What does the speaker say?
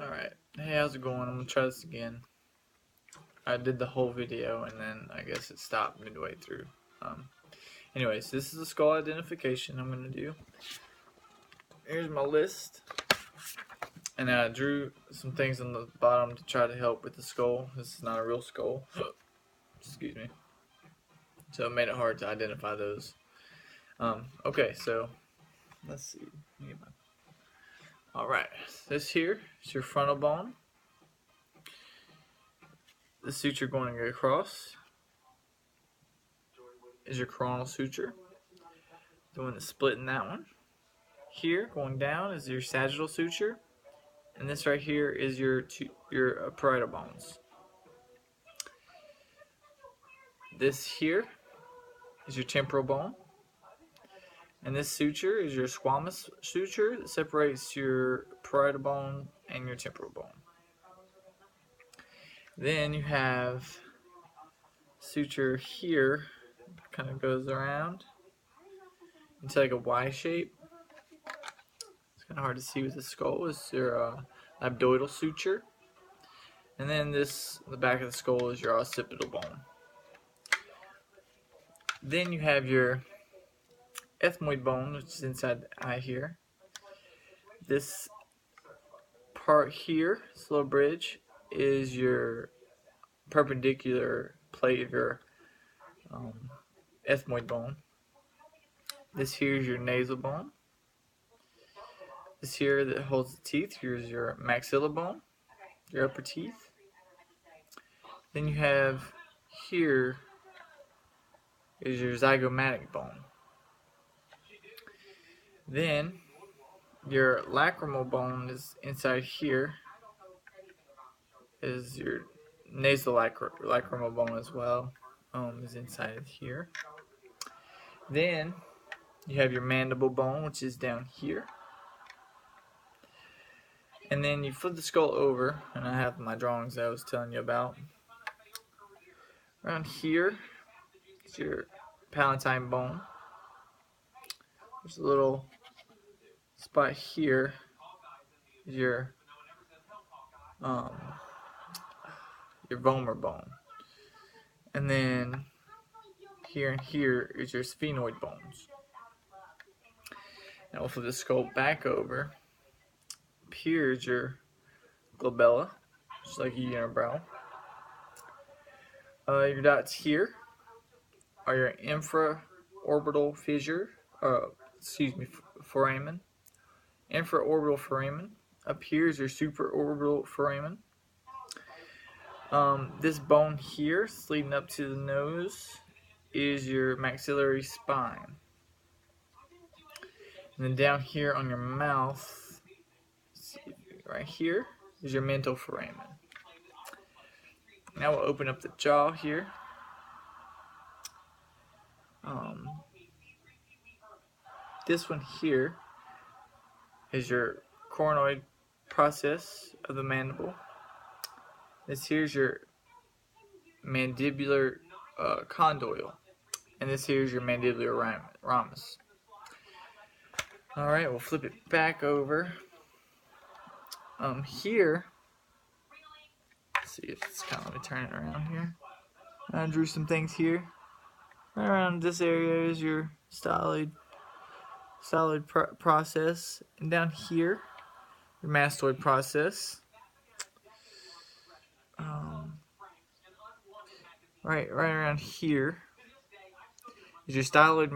Alright, hey, how's it going? I'm gonna try this again. I did the whole video and then I guess it stopped midway through. Anyways, this is the skull identification I'm gonna do. Here's my list. And I drew some things on the bottom to try to help with the skull. This is not a real skull. Excuse me. So it made it hard to identify those. Okay, so let's see. Alright, this here is your frontal bone. The suture going across is your coronal suture. Doing the split in that one. Here, going down, is your sagittal suture. And this right here is your parietal bones. This here is your temporal bone. And this suture is your squamous suture that separates your parietal bone and your temporal bone. Then you have suture here, kind of goes around into like a Y shape. It's kind of hard to see with the skull. Is your abdoidal suture. And then the back of the skull is your occipital bone. Then you have your ethmoid bone, which is inside the eye here. This part here, this little bridge, is your perpendicular plate of your ethmoid bone. This here is your nasal bone. This here that holds the teeth, here's your maxilla bone, your upper teeth. Then you have here is your zygomatic bone. Then your lacrimal bone is inside here, is your nasal lacrimal bone as well, is inside of here. Then you have your mandible bone, which is down here. And then you flip the skull over, and I have my drawings that I was telling you about. Around here is your palatine bone. There's a little spot here is your vomer bone. And then here and here is your sphenoid bones. Now we'll flip the skull back over. Up here is your glabella, just like a unibrow. Your dots here are your infraorbital fissure, foramen. Infraorbital foramen. Up here is your supraorbital foramen. This bone here, leading up to the nose, is your maxillary spine. And then down here on your mouth, right here, is your mental foramen. Now we'll open up the jaw here. This one here is your coronoid process of the mandible. This here's your mandibular condyle. And this here's your mandibular ramus. Alright, we'll flip it back over. Here, let's see if it's kind of, let me turn it around here. I drew some things here. Right around this area is your solid process. And down here, your mastoid process. Right around here is your styloid